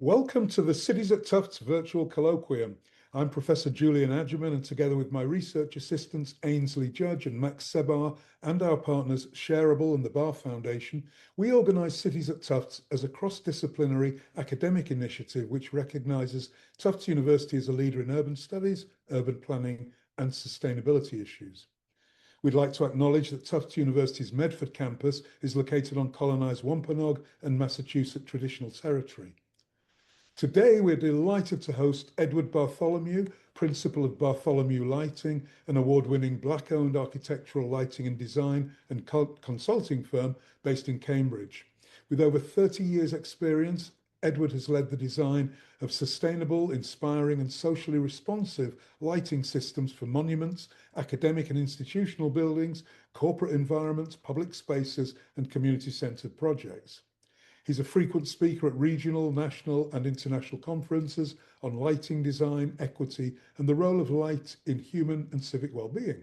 Welcome to the Cities at Tufts virtual colloquium. I'm Professor Julian Adgerman, and together with my research assistants Ainsley Judge and Max Sebar and our partners Shareable and the Bar Foundation, we organise Cities at Tufts as a cross-disciplinary academic initiative which recognises Tufts University as a leader in urban studies, urban planning and sustainability issues. We'd like to acknowledge that Tufts University's Medford campus is located on colonised Wampanoag and Massachusetts traditional territory. Today, we're delighted to host Edward Bartholomew, Principal of Bartholomew Lighting, an award-winning Black-owned architectural lighting and design and consulting firm based in Cambridge. With over 30 years' experience, Edward has led the design of sustainable, inspiring and socially responsive lighting systems for monuments, academic and institutional buildings, corporate environments, public spaces and community-centred projects. He's a frequent speaker at regional, national and international conferences on lighting design, equity and the role of light in human and civic well-being.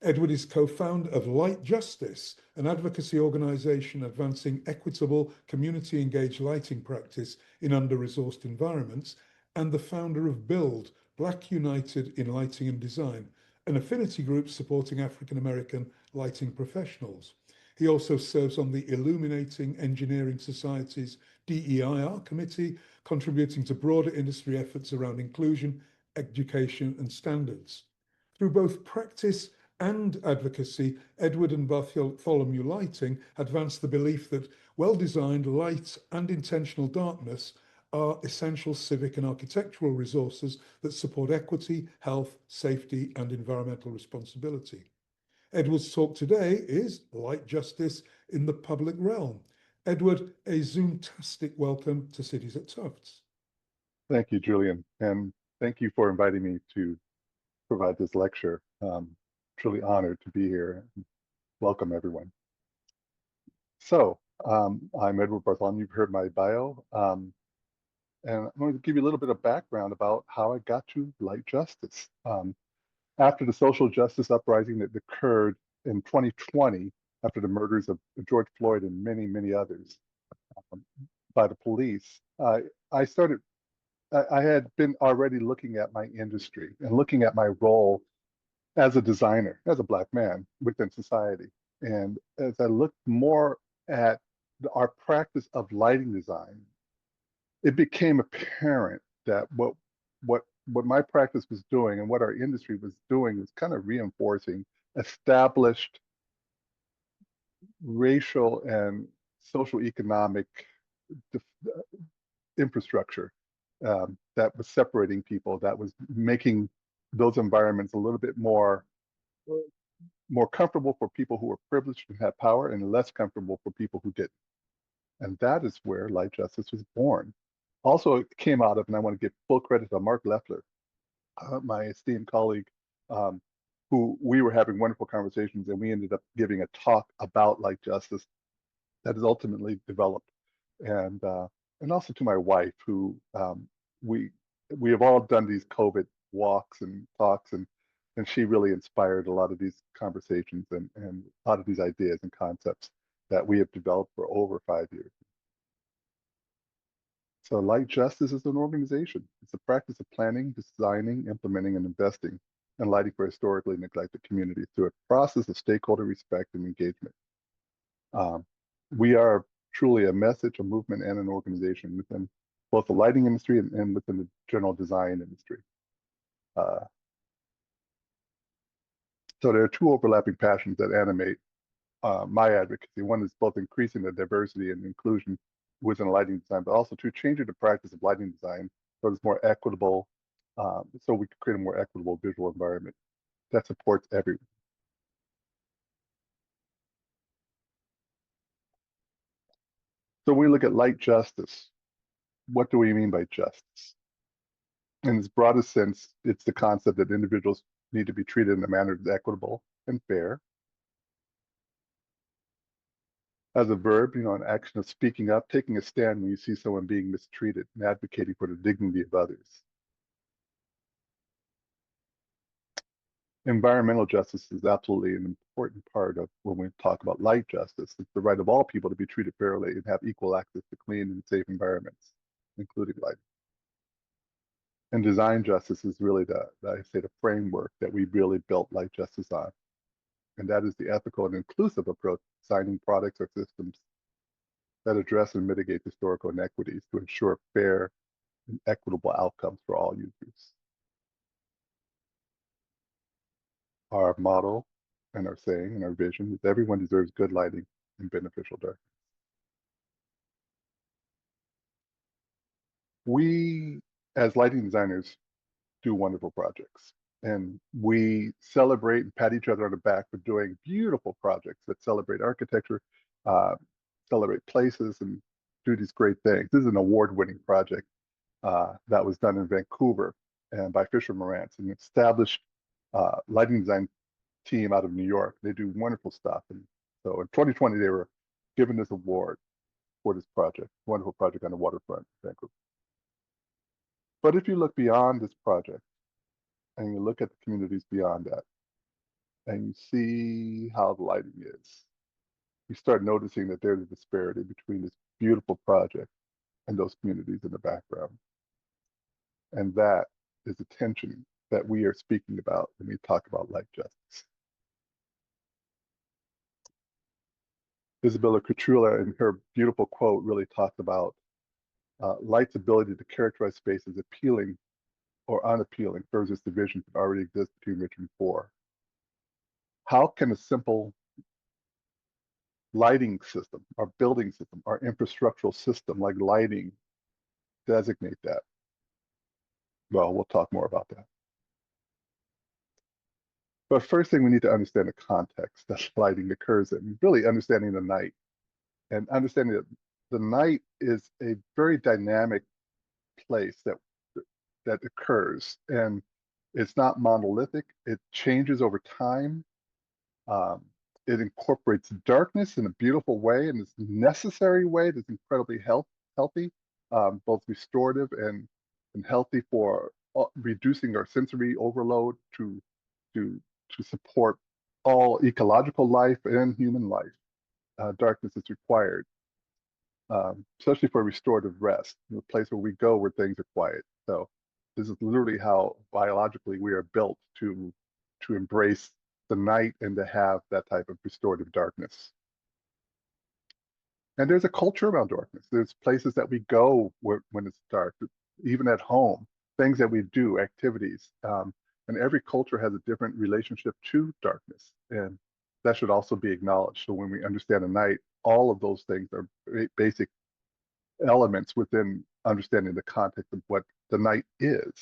Edward is co-founder of Light Justice, an advocacy organisation advancing equitable, community-engaged lighting practice in under-resourced environments, and the founder of Build, Black United in Lighting and Design, an affinity group supporting African-American lighting professionals. He also serves on the Illuminating Engineering Society's DEIR committee, contributing to broader industry efforts around inclusion, education and standards. Through both practice and advocacy, Edward and Bartholomew Lighting advance the belief that well-designed light and intentional darkness are essential civic and architectural resources that support equity, health, safety and environmental responsibility. Edward's talk today is Light Justice in the Public Realm. Edward, a Zoom-tastic welcome to Cities at Tufts. Thank you, Julian, and thank you for inviting me to provide this lecture. Truly honored to be here. Welcome, everyone. So, I'm Edward Bartholomew. You've heard my bio, and I'm going to give you a little bit of background about how I got to Light Justice. After the social justice uprising that occurred in 2020, after the murders of George Floyd and many, many others by the police, I had been already looking at my industry and looking at my role as a designer, as a Black man within society. And as I looked more at our practice of lighting design, it became apparent that what my practice was doing and what our industry was doing was kind of reinforcing established racial and social economic infrastructure that was separating people, that was making those environments a little bit more comfortable for people who were privileged and had power and less comfortable for people who didn't. And that is where Light Justice was born. Also, it came out of, and I want to give full credit to Mark Leffler, my esteemed colleague, who we were having wonderful conversations, and we ended up giving a talk about Light Justice that is ultimately developed. And also to my wife, who we have all done these COVID walks and talks, and she really inspired a lot of these conversations and a lot of these ideas and concepts that we have developed for over 5 years. So Light Justice is an organization. It's a practice of planning, designing, implementing, and investing in lighting for historically neglected communities through a process of stakeholder respect and engagement. We are truly a message, a movement, and an organization within both the lighting industry and within the general design industry. So there are two overlapping passions that animate my advocacy. One is both increasing the diversity and inclusion within lighting design, but also to changing the practice of lighting design so it's more equitable, so we can create a more equitable visual environment that supports everyone. So when we look at light justice, what do we mean by justice? In its broadest sense, it's the concept that individuals need to be treated in a manner that's equitable and fair. As a verb, an action of speaking up, taking a stand when you see someone being mistreated, and advocating for the dignity of others. Environmental justice is absolutely an important part of when we talk about light justice. It's the right of all people to be treated fairly and have equal access to clean and safe environments. including lighting. And design justice is really the framework that we really built Light Justice on. And that is the ethical and inclusive approach to designing products or systems that address and mitigate historical inequities to ensure fair and equitable outcomes for all users. Our motto and our saying and our vision is everyone deserves good lighting and beneficial darkness. We, as lighting designers, do wonderful projects. And we celebrate and pat each other on the back for doing beautiful projects that celebrate architecture, celebrate places, and do these great things. This is an award-winning project that was done in Vancouver and by Fisher Marantz, an established lighting design team out of New York. They do wonderful stuff. And so in 2020, they were given this award for this project, wonderful project on the waterfront in Vancouver. But if you look beyond this project and you look at the communities beyond that, and you see how the lighting is, you start noticing that there's a disparity between this beautiful project and those communities in the background. And that is the tension that we are speaking about when we talk about light justice. Isabella Cutrula, in her beautiful quote, really talked about light's ability to characterize space as appealing or unappealing versus divisions that already exist between rich and poor. How can a simple lighting system, our building system, our infrastructural system like lighting designate that? Well, we'll talk more about that. But first thing, we need to understand the context that lighting occurs in, really understanding the night and understanding that the night is a very dynamic place that occurs, and it's not monolithic. It changes over time. It incorporates darkness in a beautiful way, in this necessary way that's incredibly healthy, both restorative and healthy for reducing our sensory overload to support all ecological life and human life. Darkness is required, especially for restorative rest, the place where we go where things are quiet. So this is literally how biologically we are built to embrace the night and to have that type of restorative darkness. And there's a culture around darkness. There's places that we go when it's dark, even at home, things that we do, activities. And every culture has a different relationship to darkness. And that should also be acknowledged. So when we understand the night, all of those things are basic elements within understanding the context of what the night is.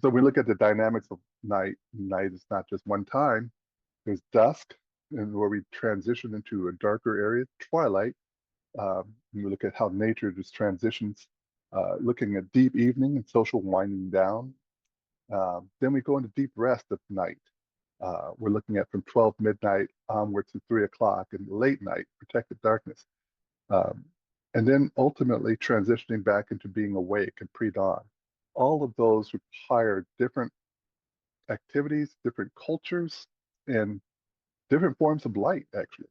So we look at the dynamics of night. Night is not just one time. There's dusk, and where we transition into a darker area, twilight. We look at how nature just transitions, looking at deep evening and social winding down. Then we go into deep rest of night. We're looking at from 12 midnight onward to 3 o'clock and late night, protected darkness. And then ultimately transitioning back into being awake and pre-dawn. All of those require different activities, different cultures, and different forms of light, actually.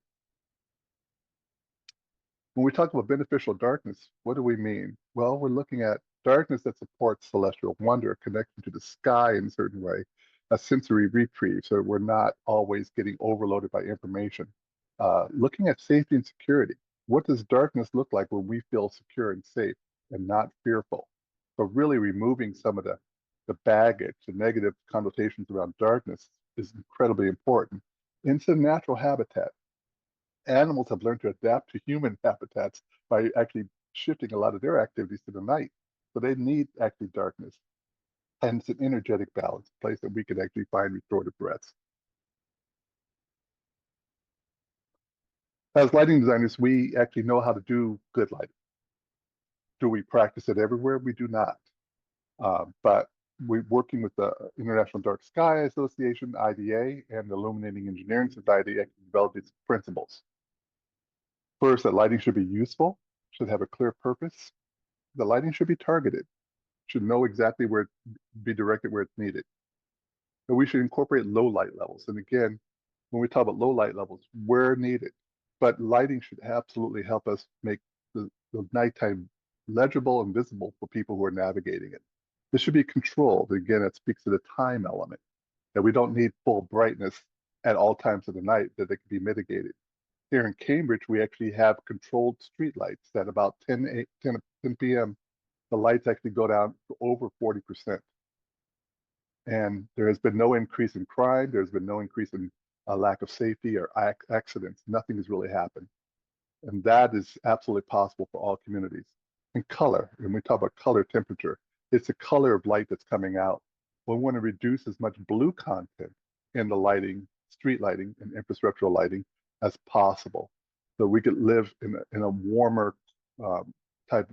When we talk about beneficial darkness, what do we mean? Well, we're looking at darkness that supports celestial wonder, a connection to the sky in a certain way, a sensory reprieve, so we're not always getting overloaded by information. Looking at safety and security. What does darkness look like when we feel secure and safe and not fearful? So really removing some of the baggage, the negative connotations around darkness is incredibly important. Into natural habitat. Animals have learned to adapt to human habitats by actually shifting a lot of their activities to the night. So they need actually darkness. And it's an energetic balance, a place that we can actually find restorative rest. As lighting designers, we actually know how to do good lighting. Do we practice it everywhere? We do not. But we're working with the International Dark Sky Association, IDA, and the Illuminating Engineering Society to develop these principles. First, that lighting should be useful, should have a clear purpose. The lighting should be targeted, should know exactly where be directed where it's needed. And we should incorporate low light levels. And again, when we talk about low light levels, where needed. But lighting should absolutely help us make the nighttime legible and visible for people who are navigating it. This should be controlled. Again, it speaks to the time element, that we don't need full brightness at all times of the night, that it can be mitigated. Here in Cambridge, we actually have controlled street lights that about 10 p.m., the lights actually go down to over 40%. And there has been no increase in crime. There's been no increase in lack of safety or accidents. Nothing has really happened. And that is absolutely possible for all communities. And color, when we talk about color temperature, it's the color of light that's coming out. We want to reduce as much blue content in the lighting, street lighting, and infrastructural lighting as possible. So we could live in a warmer type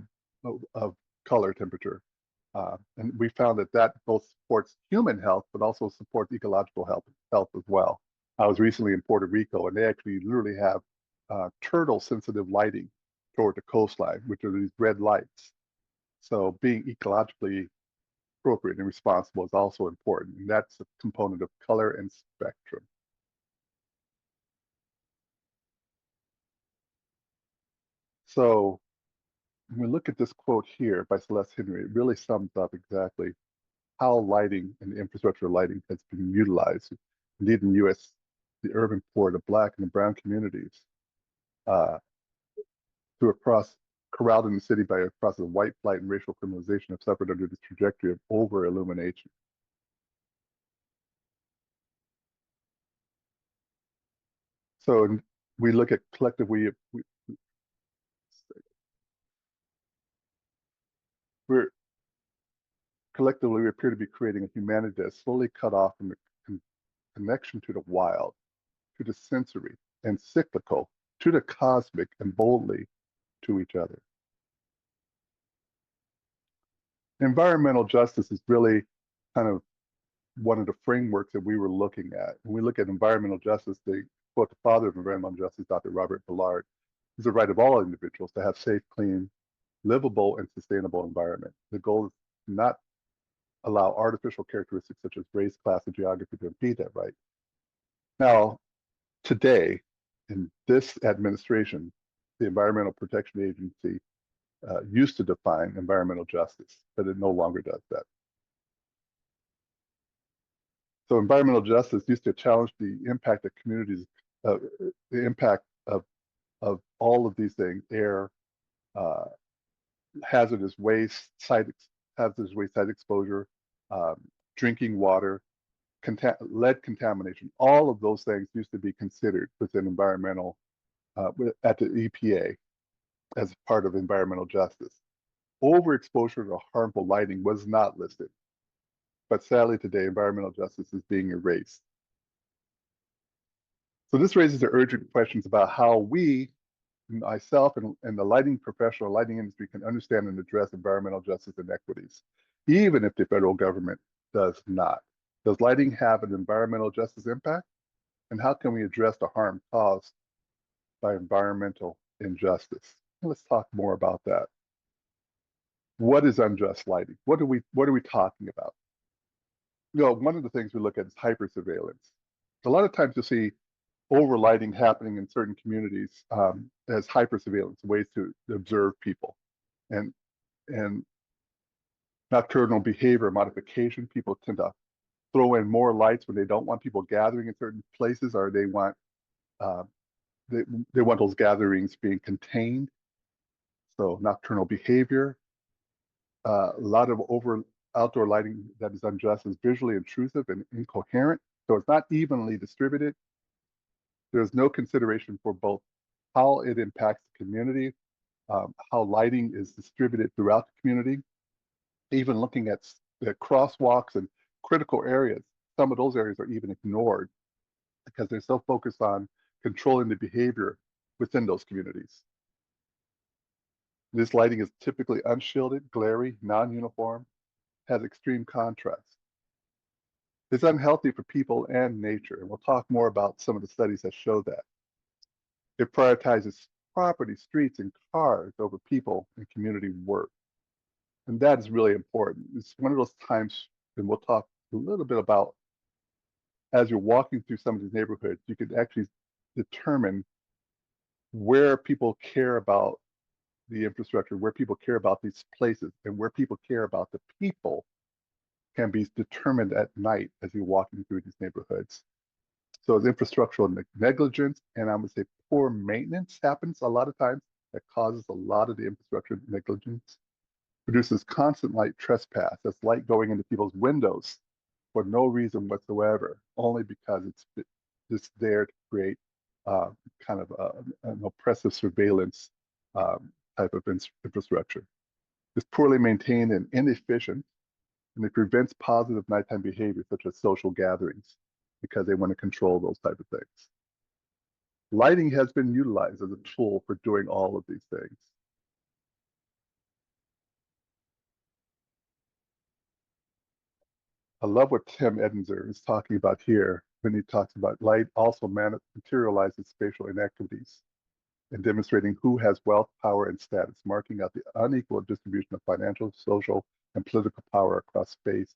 of color temperature. And we found that both supports human health, but also supports ecological health as well. I was recently in Puerto Rico, and they actually literally have turtle-sensitive lighting toward the coastline, which are these red lights. So being ecologically appropriate and responsible is also important, and that's a component of color and spectrum. So when we look at this quote here by Celeste Henry, it really sums up exactly how lighting and infrastructure lighting has been utilized. Indeed, in the U.S., the urban poor, the Black and the brown communities, corralled in the city by a process of white flight and racial criminalization, have suffered under this trajectory of over-illumination. So we look at collectively, we appear to be creating a humanity that is slowly cut off from the connection to the wild, to the sensory and cyclical, to the cosmic, and boldly to each other. Environmental justice is really kind of one of the frameworks that we were looking at. When we look at environmental justice, the father of environmental justice, Dr. Robert Ballard, is the right of all individuals to have safe, clean, livable, and sustainable environment. The goal is to not allow artificial characteristics such as race, class, and geography to impede that right. Now, today, in this administration, the Environmental Protection Agency used to define environmental justice, but it no longer does that. So environmental justice used to challenge the impact that communities, the impact of all of these things: air, hazardous waste, site exposure, drinking water, lead contamination. All of those things used to be considered within environmental at the EPA as part of environmental justice. Overexposure to harmful lighting was not listed. But sadly today, environmental justice is being erased. So this raises the urgent questions about how we, myself and the lighting professional, lighting industry, can understand and address environmental justice inequities, even if the federal government does not. Does lighting have an environmental justice impact? And how can we address the harm caused by environmental injustice? Let's talk more about that. What is unjust lighting? What are we talking about? One of the things we look at is hypersurveillance. A lot of times you'll see overlighting happening in certain communities as hypersurveillance, ways to observe people, and nocturnal behavior modification. People tend to throw in more lights when they don't want people gathering in certain places, or they want those gatherings being contained. So nocturnal behavior, a lot of outdoor lighting that is unjust is visually intrusive and incoherent. So it's not evenly distributed. There's no consideration for both how it impacts the community, how lighting is distributed throughout the community, even looking at the crosswalks and critical areas. Some of those areas are even ignored because they're so focused on controlling the behavior within those communities. This lighting is typically unshielded, glary, non-uniform, has extreme contrast. It's unhealthy for people and nature, and we'll talk more about some of the studies that show that. It prioritizes property, streets, and cars over people and community work. And that is really important. It's one of those times, and we'll talk a little bit about, as you're walking through some of these neighborhoods, you can actually determine where people care about the infrastructure, where people care about these places, and where people care about the people can be determined at night as you're walking through these neighborhoods. So as infrastructural negligence, and I would say poor maintenance happens a lot of times, that causes a lot of the infrastructure negligence, produces constant light trespass. That's light going into people's windows for no reason whatsoever, only because it's just there to create kind of an oppressive surveillance type of infrastructure. It's poorly maintained and inefficient, and it prevents positive nighttime behavior such as social gatherings because they want to control those type of things. Lighting has been utilized as a tool for doing all of these things. I love what Tim Edinzer is talking about here when he talks about light also materializes spatial inequities and demonstrating who has wealth, power, and status, marking out the unequal distribution of financial, social, and political power across space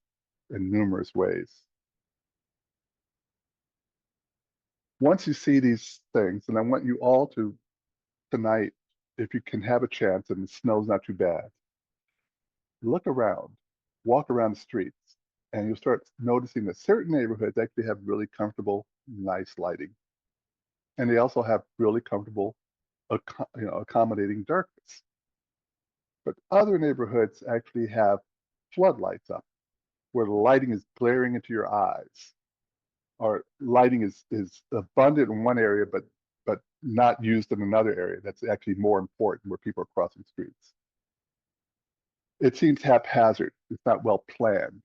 in numerous ways. Once you see these things, and I want you all to tonight, if you can have a chance and the snow's not too bad, look around, walk around the streets, and you'll start noticing that certain neighborhoods actually have really comfortable, nice lighting. And they also have really comfortable, accommodating darkness. But other neighborhoods actually have floodlights up where the lighting is glaring into your eyes, or lighting is abundant in one area, but not used in another area that's actually more important where people are crossing streets. It seems haphazard. It's not well planned.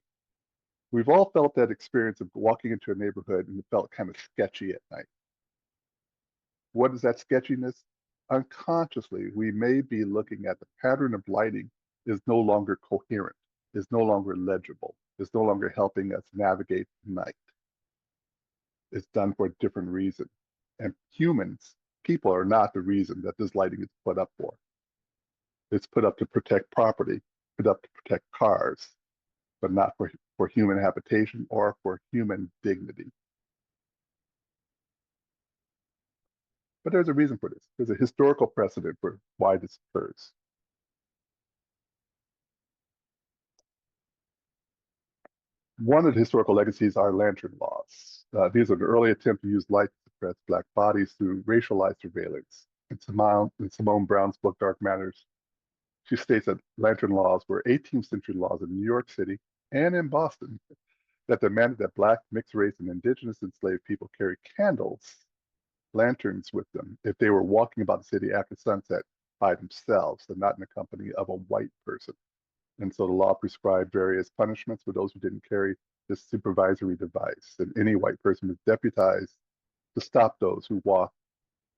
We've all felt that experience of walking into a neighborhood and it felt kind of sketchy at night. What is that sketchiness? Unconsciously, we may be looking at the pattern of lighting is no longer coherent, is no longer legible, is no longer helping us navigate night. It's done for a different reason. And humans, people are not the reason that this lighting is put up for. It's put up to protect property, put up to protect cars, but not for human habitation or for human dignity. But there's a reason for this. There's a historical precedent for why this occurs. One of the historical legacies are lantern laws. These are the early attempt to use light to suppress Black bodies through racialized surveillance. In Simone Brown's book, Dark Matters, she states that lantern laws were 18th century laws in New York City and in Boston that demanded that Black, mixed race, and indigenous enslaved people carry candles, lanterns with them if they were walking about the city after sunset by themselves and not in the company of a white person. And so the law prescribed various punishments for those who didn't carry this supervisory device. And any white person was deputized to stop those who walked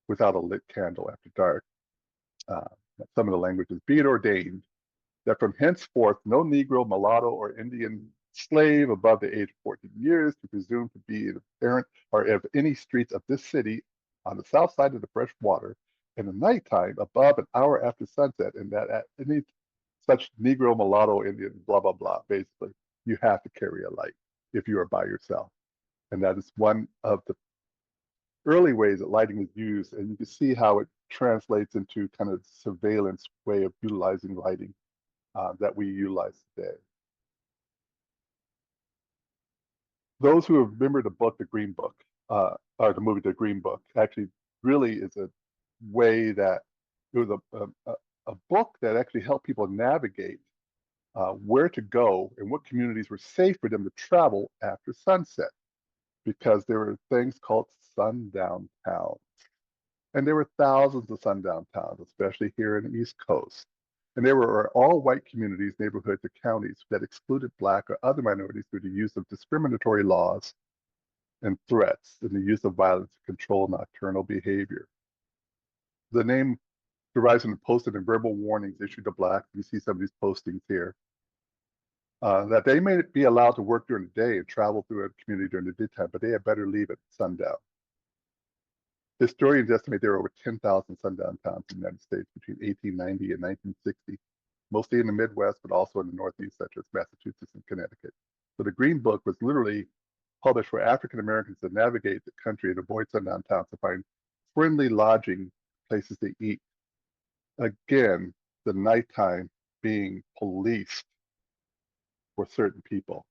without a lit candle after dark. Some of the language is, be it ordained that from henceforth no Negro, mulatto, or Indian slave above the age of 14 years to presume to be a parent or of any streets of this city on the south side of the fresh water in the nighttime above an hour after sunset, and that at any such Negro, mulatto, Indian, blah, blah, blah, basically, you have to carry a light if you are by yourself. And that is one of the early ways that lighting is used, and you can see how it translates into kind of surveillance way of utilizing lighting that we utilize today. Those who have remembered the book, The Green Book, or the movie, The Green Book, actually really is a way that it was a book that actually helped people navigate where to go and what communities were safe for them to travel after sunset, because there were things called sundown towns. And there were thousands of sundown towns, especially here in the East Coast. And there were all white communities, neighborhoods, or counties that excluded Black or other minorities through the use of discriminatory laws and threats and the use of violence to control nocturnal behavior. The name derives from the posted and verbal warnings issued to Blacks. You see some of these postings here. That they may be allowed to work during the day and travel through a community during the daytime, but they had better leave at sundown. Historians estimate there are over 10,000 sundown towns in the United States between 1890 and 1960, mostly in the Midwest, but also in the Northeast, such as Massachusetts and Connecticut. So the Green Book was literally published for African Americans to navigate the country and avoid sundown towns to find friendly lodging, places to eat. Again, the nighttime being policed for certain people.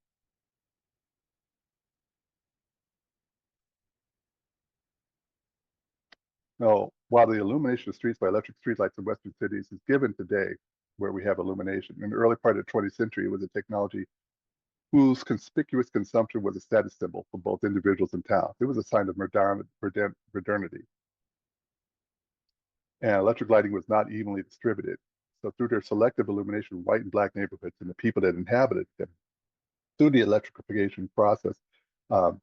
Now, while the illumination of streets by electric streetlights in Western cities is given today, where we have illumination, in the early part of the 20th century, it was a technology whose conspicuous consumption was a status symbol for both individuals and towns. It was a sign of modernity. And electric lighting was not evenly distributed. So through their selective illumination, white and black neighborhoods and the people that inhabited them, through the electrification process,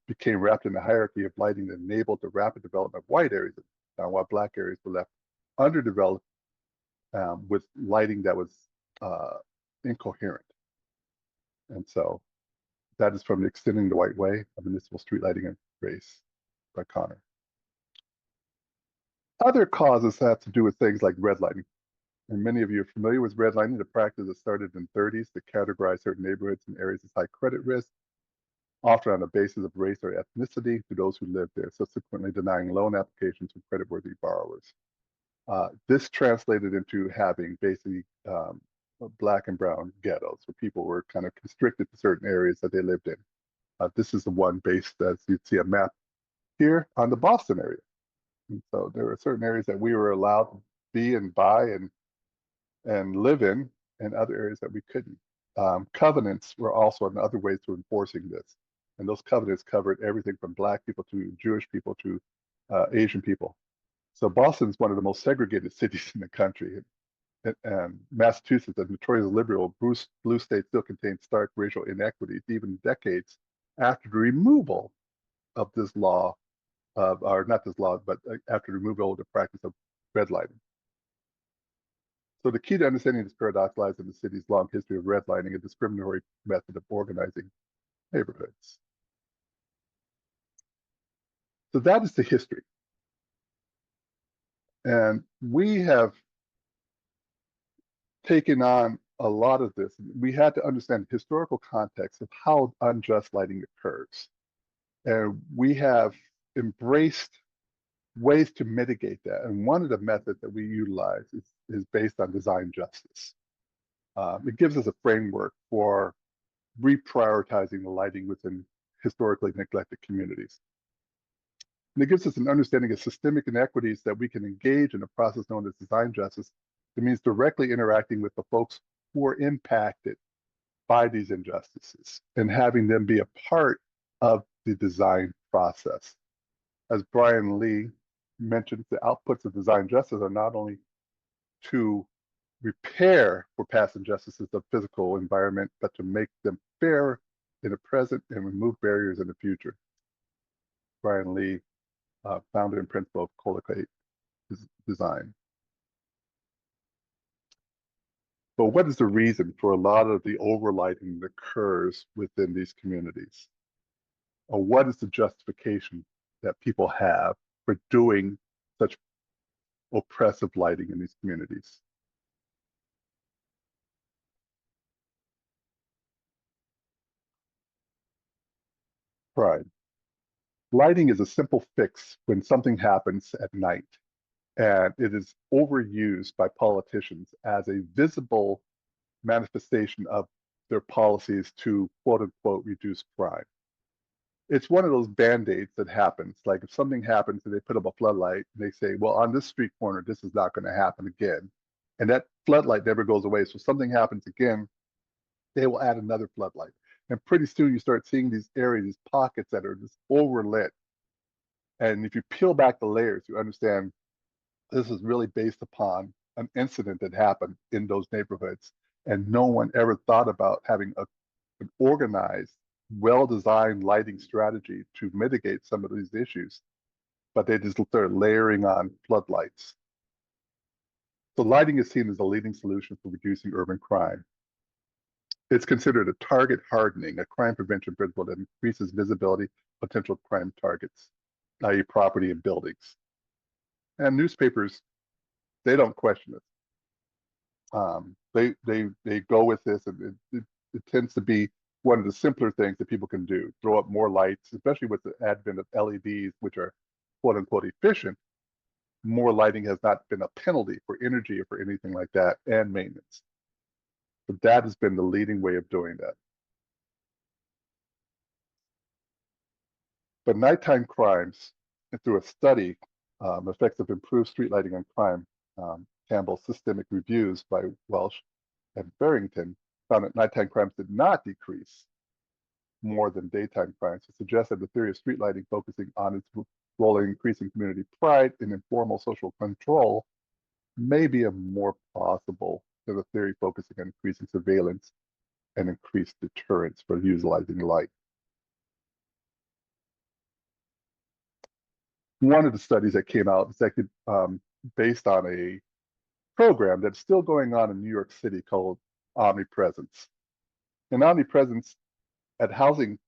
became wrapped in the hierarchy of lighting that enabled the rapid development of white areas, while black areas were left underdeveloped with lighting that was incoherent. And so that is from Extending the White Way, a Municipal Street Lighting and Race by Connor. Other causes have to do with things like redlining. And many of you are familiar with redlining, the practice that started in the 30s to categorize certain neighborhoods and areas as high credit risk, often on the basis of race or ethnicity to those who lived there, subsequently denying loan applications from creditworthy borrowers. This translated into having basically black and brown ghettos where people were kind of constricted to certain areas that they lived in. This is the one based, as you'd see a map here, on the Boston area. And so there were certain areas that we were allowed to be and buy and live in, and other areas that we couldn't. Covenants were also another way to enforcing this. And those covenants covered everything from black people to Jewish people to Asian people. So Boston is one of the most segregated cities in the country. And Massachusetts, a notoriously liberal blue state, still contains stark racial inequities, even decades after the removal of this law, or not this law, but after the removal of the practice of redlining. So the key to understanding this paradox lies in the city's long history of redlining, a discriminatory method of organizing neighborhoods. So that is the history. And we have taken on a lot of this. We had to understand the historical context of how unjust lighting occurs. And we have embraced ways to mitigate that. And one of the methods that we utilize is based on design justice. It gives us a framework for reprioritizing the lighting within historically neglected communities. And it gives us an understanding of systemic inequities that we can engage in a process known as design justice. It means directly interacting with the folks who are impacted by these injustices and having them be a part of the design process. As Brian Lee mentioned, the outputs of design justice are not only to repair for past injustices of physical environment, but to make them fair in the present and remove barriers in the future. Brian Lee, founder and principal of Colocate Design. But what is the reason for a lot of the overlighting that occurs within these communities? Or what is the justification that people have for doing such oppressive lighting in these communities? Pride. Lighting is a simple fix when something happens at night, and it is overused by politicians as a visible manifestation of their policies to quote unquote reduce crime. It's one of those band-aids that happens. Like if something happens and they put up a floodlight and they say, well, on this street corner, this is not going to happen again. And that floodlight never goes away. So something happens again, they will add another floodlight. And pretty soon you start seeing these areas, these pockets that are just overlit. And if you peel back the layers, you understand this is really based upon an incident that happened in those neighborhoods. And no one ever thought about having an organized, well-designed lighting strategy to mitigate some of these issues. But they just started layering on floodlights. So lighting is seen as a leading solution for reducing urban crime. It's considered a target hardening, a crime prevention principle that increases visibility of potential crime targets, i.e. property and buildings. And newspapers, they don't question it. They go with this, and it tends to be one of the simpler things that people can do. Throw up more lights, especially with the advent of LEDs, which are quote unquote efficient, more lighting has not been a penalty for energy or for anything like that, and maintenance. But that has been the leading way of doing that. But nighttime crimes, and through a study, effects of improved street lighting on crime, Campbell's Systemic Reviews by Welsh and Barrington, found that nighttime crimes did not decrease more than daytime crimes. It suggests that the theory of street lighting focusing on its role in increasing community pride and informal social control may be a more plausible than the theory focusing on increasing surveillance and increased deterrence for utilizing light. One of the studies that came out is actually based on a program that's still going on in New York City called Omnipresence. In Omnipresence, at housing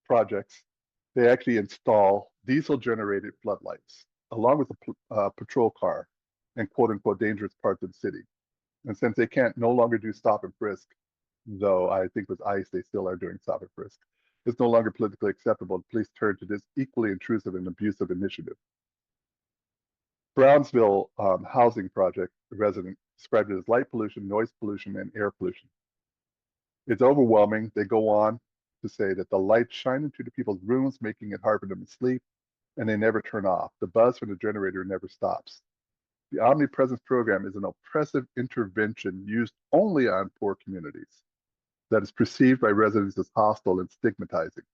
projects, they actually install diesel-generated floodlights along with a patrol car and quote-unquote dangerous parts of the city. And since they can't no longer do stop and frisk, though I think with ICE they still are doing stop and frisk, it's no longer politically acceptable. The police turn to this equally intrusive and abusive initiative. Brownsville housing project resident described it as light pollution, noise pollution, and air pollution. It's overwhelming. They go on to say that the lights shine into the people's rooms, making it hard for them to sleep, and they never turn off. The buzz from the generator never stops. The Omnipresence program is an oppressive intervention used only on poor communities that is perceived by residents as hostile and stigmatizing.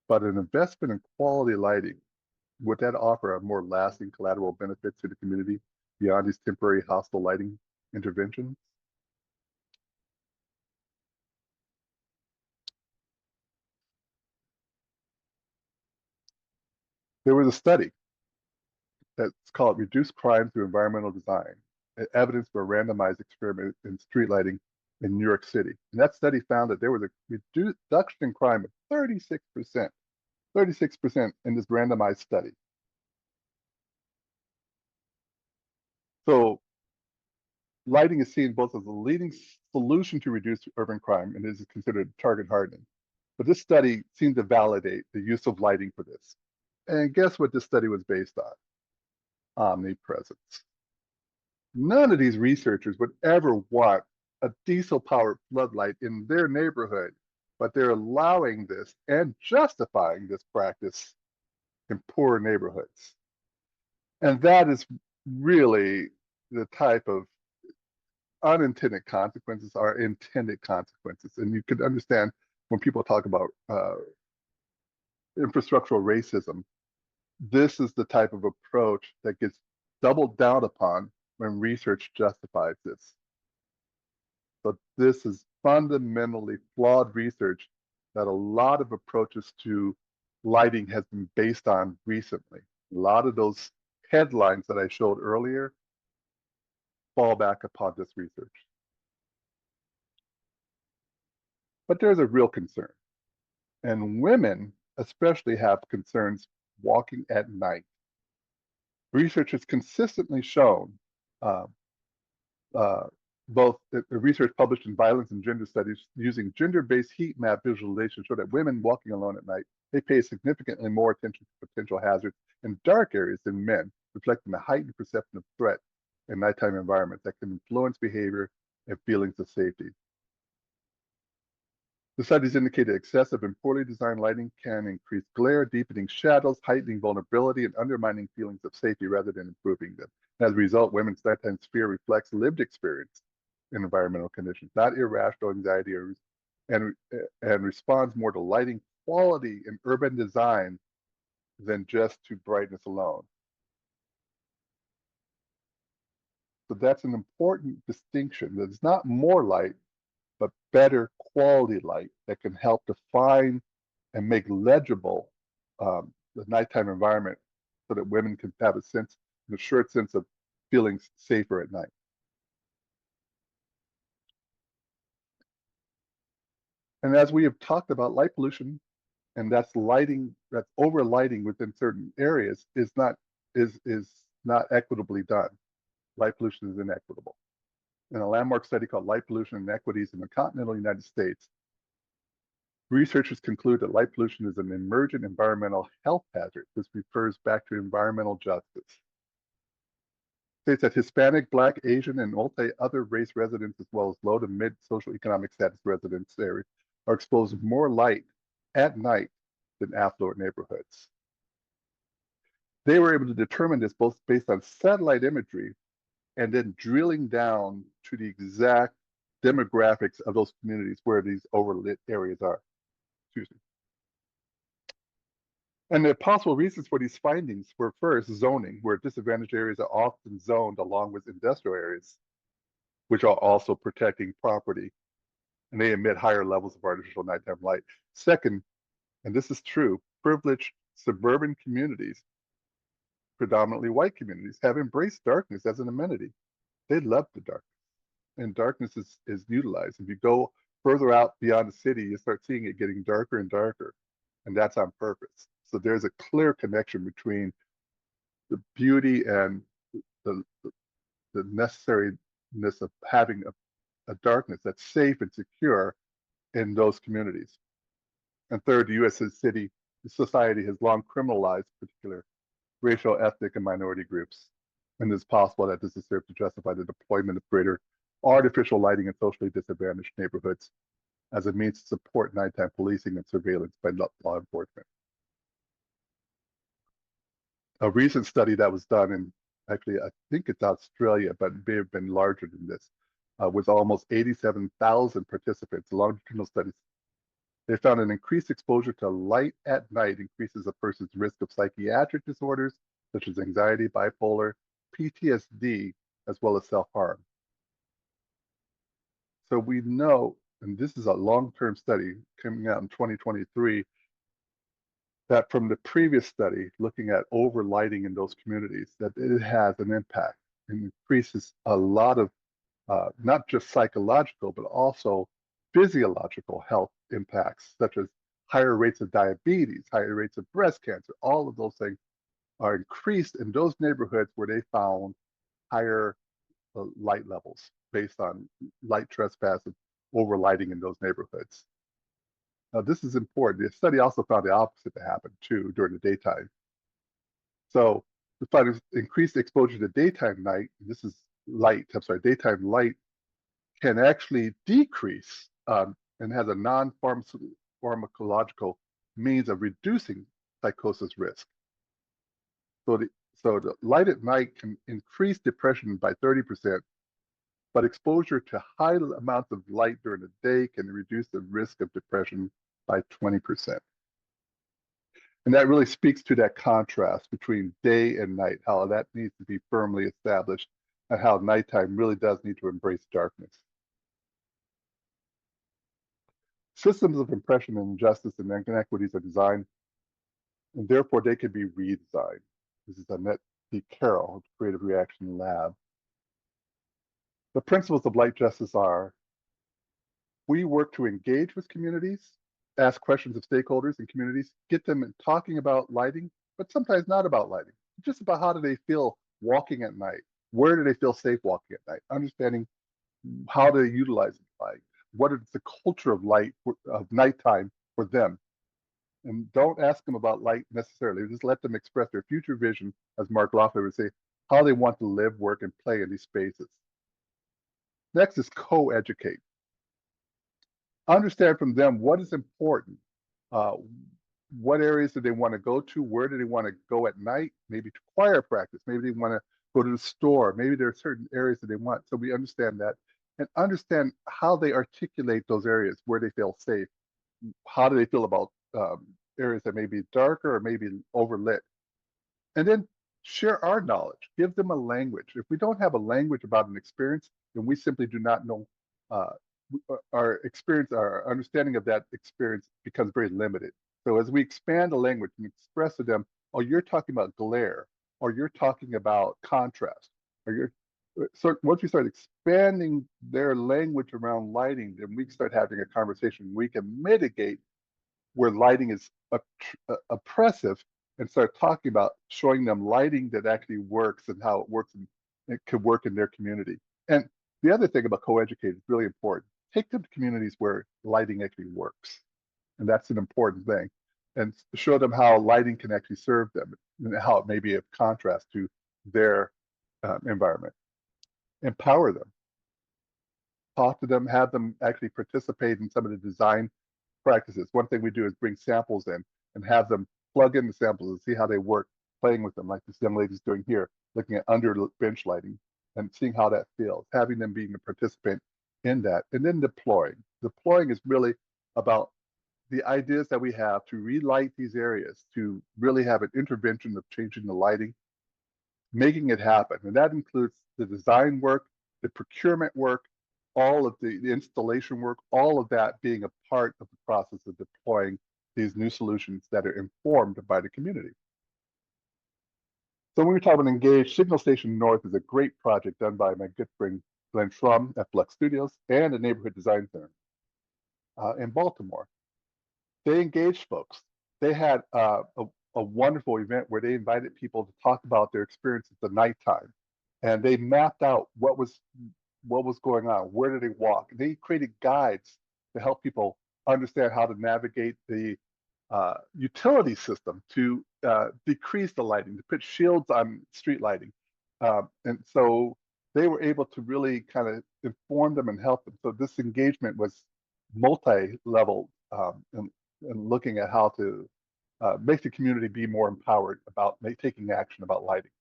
But an investment in quality lighting, would that offer a more lasting collateral benefit to the community beyond these temporary hostile lighting interventions? There was a study that's called Reduce Crime Through Environmental Design, evidence for a randomized experiment in street lighting in New York City. And that study found that there was a reduction in crime of 36%, 36% in this randomized study. So lighting is seen both as a leading solution to reduce urban crime and is considered target hardening. But this study seemed to validate the use of lighting for this. And guess what this study was based on? Omnipresence. None of these researchers would ever want a diesel-powered floodlight in their neighborhood, but they're allowing this and justifying this practice in poor neighborhoods. And that is really the type of unintended consequences are intended consequences. And you could understand when people talk about infrastructural racism, this is the type of approach that gets doubled down upon when research justifies this. So this is fundamentally flawed research that a lot of approaches to lighting has been based on recently. A lot of those headlines that I showed earlier fall back upon this research. But there's a real concern. And women especially have concerns walking at night. Research has consistently shown, both the research published in Violence and Gender Studies using gender-based heat map visualization show that women walking alone at night, they pay significantly more attention to potential hazards in dark areas than men, reflecting a heightened perception of threat in nighttime environments that can influence behavior and feelings of safety. The studies indicate that excessive and poorly designed lighting can increase glare, deepening shadows, heightening vulnerability, and undermining feelings of safety rather than improving them. As a result, women's nighttime fear reflects lived experience in environmental conditions, not irrational anxiety, and responds more to lighting quality and urban design than just to brightness alone. So that's an important distinction. That it's not more light, but better quality light that can help define and make legible the nighttime environment so that women can have a sense, an assured sense of feeling safer at night. And as we have talked about, light pollution, and that's lighting, that's over lighting within certain areas is not equitably done. Light pollution is inequitable. In a landmark study called Light Pollution Inequities in the Continental United States, Researchers conclude that light pollution is an emergent environmental health hazard. This refers back to environmental justice. States that Hispanic, Black, Asian, and multi-other race residents, as well as low to mid social economic status residents areas, are exposed to more light at night than affluent neighborhoods. They were able to determine this both based on satellite imagery and then drilling down to the exact demographics of those communities where these overlit areas are. Excuse me. And the possible reasons for these findings were first zoning, where disadvantaged areas are often zoned along with industrial areas, which are also protecting property, and they emit higher levels of artificial nighttime light. Second, and this is true, privileged suburban communities, predominantly white communities, have embraced darkness as an amenity. They love the darkness, and darkness is utilized. If you go further out beyond the city, you start seeing it getting darker and darker, and that's on purpose. So there's a clear connection between the beauty and the necessariness of having a darkness that's safe and secure in those communities. And third, the U.S. society has long criminalized particular racial, ethnic, and minority groups. And it's possible that this has served to justify the deployment of greater artificial lighting in socially disadvantaged neighborhoods as a means to support nighttime policing and surveillance by law enforcement. A recent study that was done in, actually, I think it's Australia, but it may have been larger than this, with almost 87,000 participants, longitudinal studies. They found an increased exposure to light at night increases a person's risk of psychiatric disorders, such as anxiety, bipolar, PTSD, as well as self-harm. So we know, and this is a long-term study coming out in 2023, that from the previous study, looking at overlighting in those communities, that it has an impact and increases a lot of not just psychological, but also physiological health impacts, such as higher rates of diabetes, higher rates of breast cancer. All of those things are increased in those neighborhoods where they found higher light levels based on light trespass and overlighting in those neighborhoods. Now, this is important. The study also found the opposite to happen too during the daytime. So we find increased exposure to daytime daytime light can actually decrease and has a non-pharmacological means of reducing psychosis risk. So the light at night can increase depression by 30%, but exposure to high amounts of light during the day can reduce the risk of depression by 20%. And that really speaks to that contrast between day and night, how that needs to be firmly established, and how nighttime really does need to embrace darkness. Systems of oppression and injustice and inequities are designed, and therefore they can be redesigned. This is Annette D. Carroll of Creative Reaction Lab. The principles of light justice are: we work to engage with communities, ask questions of stakeholders and communities, get them talking about lighting, but sometimes not about lighting, just about how do they feel walking at night? Where do they feel safe walking at night? Understanding how to utilize light. What is the culture of light, of nighttime for them? And don't ask them about light necessarily. Just let them express their future vision, as Mark Loeffler would say, how they want to live, work, and play in these spaces. Next is co-educate. Understand from them what is important. What areas do they want to go to? Where do they want to go at night? Maybe to choir practice. Maybe they want to go to the store. Maybe there are certain areas that they want. So we understand that, and understand how they articulate those areas where they feel safe. How do they feel about areas that may be darker or maybe overlit? And then share our knowledge. Give them a language. If we don't have a language about an experience, then we simply do not know. Our experience, our understanding of that experience becomes very limited. So as we expand the language and express to them, oh, you're talking about glare, or you're talking about contrast, or so once we start expanding their language around lighting, then we start having a conversation. We can mitigate where lighting is oppressive and start talking about showing them lighting that actually works and how it works and it could work in their community. And the other thing about co-educate is really important. Take them to communities where lighting actually works. And that's an important thing. And show them how lighting can actually serve them and how it may be a contrast to their environment. Empower them. Talk to them, have them actually participate in some of the design practices. One thing we do is bring samples in and have them plug in the samples and see how they work, playing with them, like this young lady's doing here, looking at under bench lighting and seeing how that feels, having them being a participant in that, and then deploying. Deploying is really about the ideas that we have to relight these areas, to really have an intervention of changing the lighting, making it happen. And that includes the design work, the procurement work, all of the installation work, all of that being a part of the process of deploying these new solutions that are informed by the community. So when we talk about Engage, Signal Station North is a great project done by my good friend Glenn Schrum at Flex Studios and the Neighborhood Design Center in Baltimore. They engaged folks. They had a wonderful event where they invited people to talk about their experience at the nighttime, and they mapped out what was going on. Where did they walk? They created guides to help people understand how to navigate the utility system to decrease the lighting, to put shields on street lighting, and so they were able to really kind of inform them and help them. So this engagement was multi-level and looking at how to make the community be more empowered about taking action about lighting.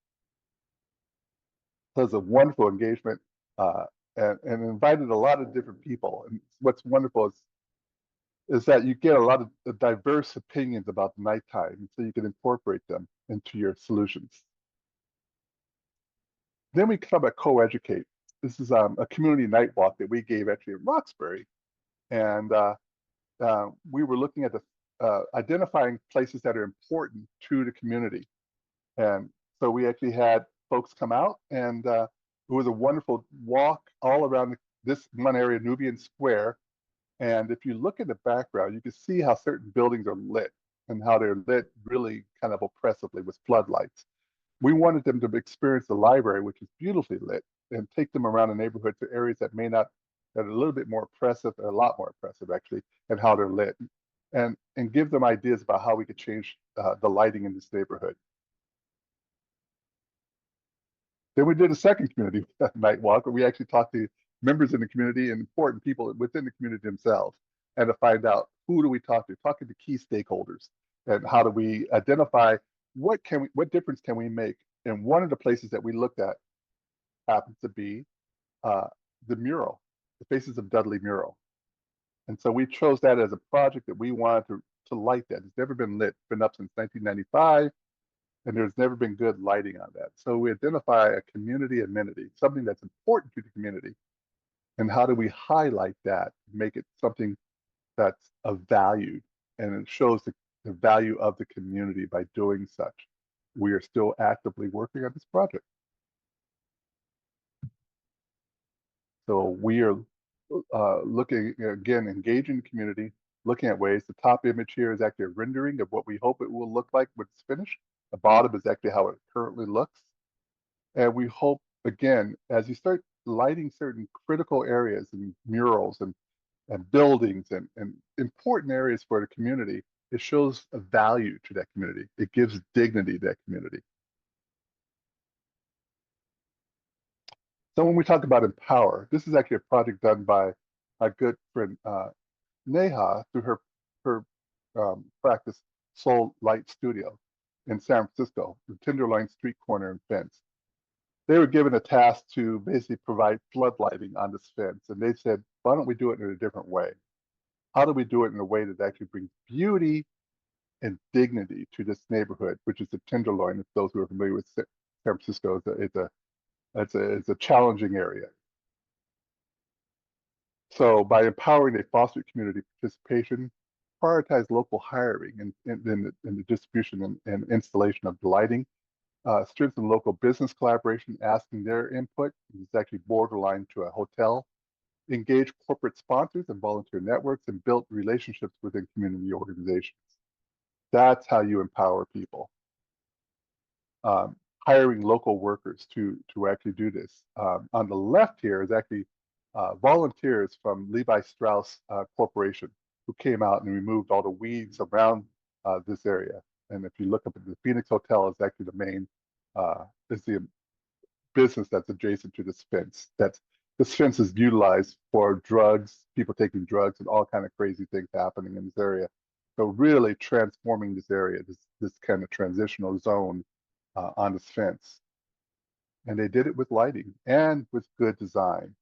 So it's a wonderful engagement and invited a lot of different people. And what's wonderful is that you get a lot of diverse opinions about the nighttime, so you can incorporate them into your solutions. Then we come at Co-Educate. This is a community night walk that we gave actually in Roxbury. And we were looking at the identifying places that are important to the community. And so we actually had folks come out, and it was a wonderful walk all around this one area, Nubian Square. And if you look at the background, you can see how certain buildings are lit and how they're lit really kind of oppressively with floodlights. We wanted them to experience the library, which is beautifully lit, and take them around the neighborhood to areas that may not, that are a little bit more oppressive, a lot more oppressive actually, and how they're lit. And give them ideas about how we could change the lighting in this neighborhood. Then we did a second community night walk where we actually talked to members in the community and important people within the community themselves, and to find out who do we talk to, talking to key stakeholders, and how do we identify what difference can we make. And one of the places that we looked at happens to be the mural, the Faces of Dudley mural. And so we chose that as a project that we wanted to light that. It's never been lit. It's been up since 1995, and there's never been good lighting on that. So we identify a community amenity, something that's important to the community, and how do we highlight that, make it something that's of value, and it shows the value of the community by doing such. We are still actively working on this project. So we are looking, again, engaging the community, looking at ways. The top image here is actually a rendering of what we hope it will look like when it's finished. The bottom is actually how it currently looks. And we hope, again, as you start lighting certain critical areas and murals and buildings and important areas for the community, it shows a value to that community. It gives dignity to that community. So when we talk about empower, this is actually a project done by a good friend, Neha, through her practice Soul Light Studio in San Francisco, the Tenderloin Street Corner and fence. They were given a task to basically provide flood lighting on this fence. And they said, why don't we do it in a different way? How do we do it in a way that actually brings beauty and dignity to this neighborhood, which is the Tenderloin? If those who are familiar with San Francisco, it's a challenging area. So by empowering, they foster community participation, prioritize local hiring in the distribution and installation of lighting, strengthen local business collaboration, asking their input. It's actually borderline to a hotel. Engage corporate sponsors and volunteer networks, and build relationships within community organizations. That's how you empower people. Hiring local workers to actually do this. On the left here is actually volunteers from Levi Strauss Corporation. who came out and removed all the weeds around this area. And if you look up at the Phoenix Hotel, is actually the main, is the business that's adjacent to this fence. This fence is utilized for drugs, people taking drugs, and all kind of crazy things happening in this area. So really transforming this area, this kind of transitional zone on this fence. And they did it with lighting and with good design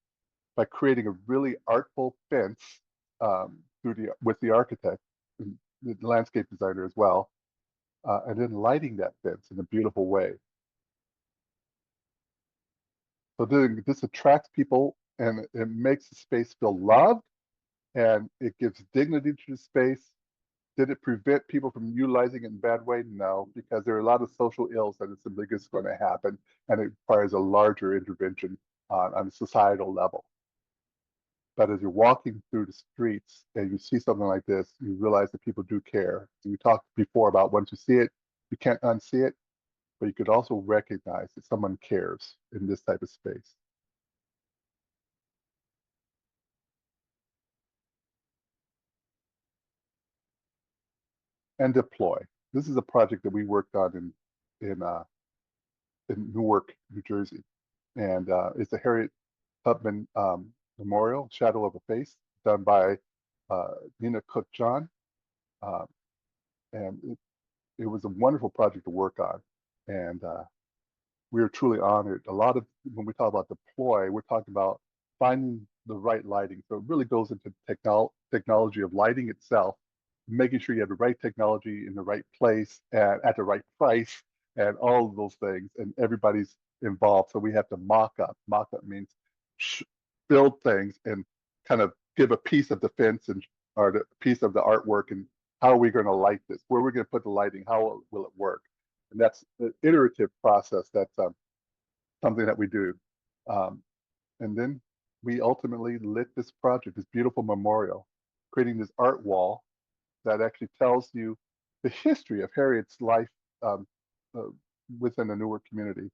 by creating a really artful fence with the architect, and the landscape designer as well, and then lighting that fence in a beautiful way. So this attracts people, and it makes the space feel loved, and it gives dignity to the space. Did it prevent people from utilizing it in a bad way? No, because there are a lot of social ills that is simply just going to happen, and it requires a larger intervention on a societal level. But as you're walking through the streets and you see something like this, you realize that people do care. We talked before about once you see it, you can't unsee it, but you could also recognize that someone cares in this type of space. And deploy. This is a project that we worked on in Newark, New Jersey, and it's a Harriet Tubman Memorial, Shadow of a Face, done by Nina Cook John, uh, and it was a wonderful project to work on, and we are truly honored. A lot of when we talk about deploy, we're talking about finding the right lighting. So it really goes into technology of lighting itself, making sure you have the right technology in the right place and at the right price, and all of those things. And everybody's involved. So we have to mock up. Mock up means build things and kind of give a piece of the fence and or the piece of the artwork, and how are we going to light this? Where are we going to put the lighting? How will it work? And that's the iterative process. That's something that we do. Um, and then we ultimately lit this project, this beautiful memorial, creating this art wall that actually tells you the history of Harriet's life um, uh, within the Newark community.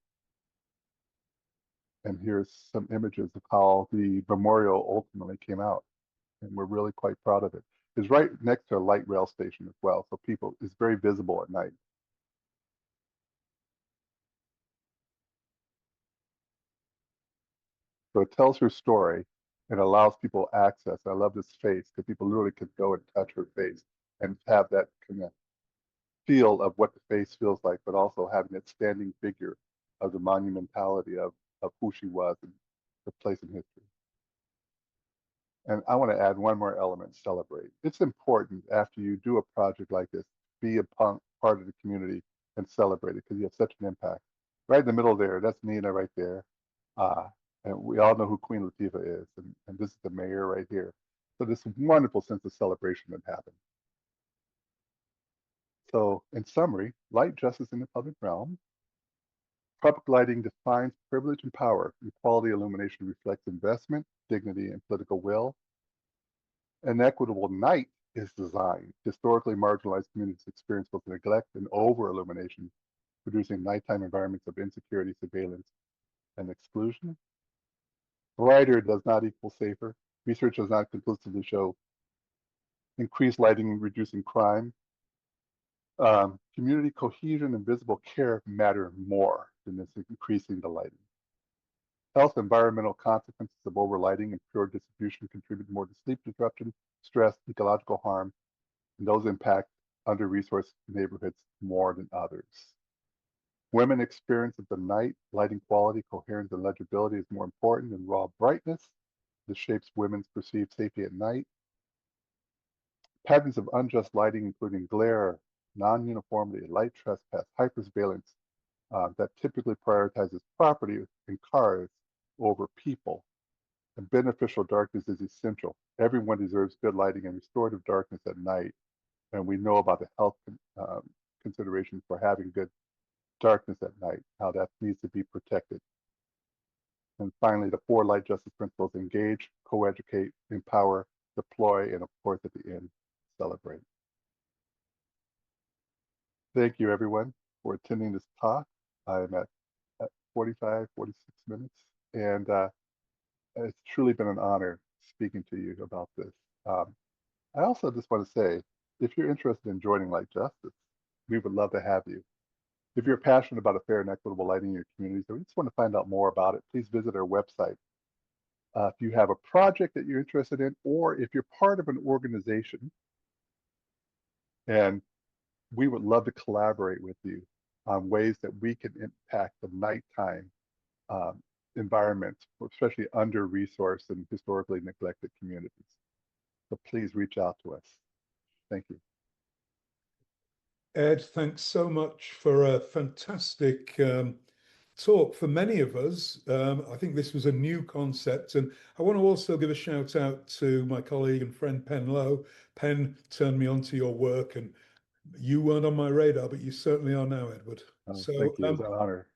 And here's some images of how the memorial ultimately came out. And we're really quite proud of it. It's right next to a light rail station as well. So it's very visible at night. So it tells her story and allows people access. I love this face because people literally could go and touch her face and have that kind of feel of what the face feels like, but also having that standing figure of the monumentality of who she was and the place in history. And I want to add one more element, celebrate. It's important after you do a project like this, be a part of the community and celebrate it because you have such an impact. Right in the middle there, that's Nina right there. Uh, and we all know who Queen Latifah is, and this is the mayor right here. So this wonderful sense of celebration that happened. So in summary, light justice in the public realm. Public lighting defines privilege and power. Equality illumination reflects investment, dignity, and political will. An equitable night is designed. Historically marginalized communities experience both neglect and over-illumination, producing nighttime environments of insecurity, surveillance, and exclusion. Brighter does not equal safer. Research does not conclusively show increased lighting reducing crime. Community cohesion and visible care matter more than this increasing the lighting. Health environmental consequences of overlighting and poor distribution contribute more to sleep disruption, stress, ecological harm, and those impact under-resourced neighborhoods more than others. Women experience at the night, lighting quality, coherence, and legibility is more important than raw brightness. This shapes women's perceived safety at night. Patterns of unjust lighting, including glare, non-uniformity, light trespass, hypersurveillance, that typically prioritizes property and cars over people. And beneficial darkness is essential. Everyone deserves good lighting and restorative darkness at night. And we know about the health considerations for having good darkness at night, how that needs to be protected. And finally, the 4 light justice principles: engage, co-educate, empower, deploy, and of course at the end, celebrate. Thank you everyone for attending this talk. I'm at 45, 46 minutes, and it's truly been an honor speaking to you about this. I also just want to say, if you're interested in joining Light Justice, we would love to have you. If you're passionate about a fair and equitable lighting in your communities, or you just want to find out more about it, please visit our website. If you have a project that you're interested in, or if you're part of an organization, and we would love to collaborate with you on ways that we can impact the nighttime um, environments, especially under-resourced and historically neglected communities. So please reach out to us. Thank you. Ed, thanks so much for a fantastic talk. For many of us, I think this was a new concept. And I want to also give a shout out to my colleague and friend, Penn Lowe. Penn turned me on to your work, and you weren't on my radar, but you certainly are now, Edward. Thank So you. It's an honor.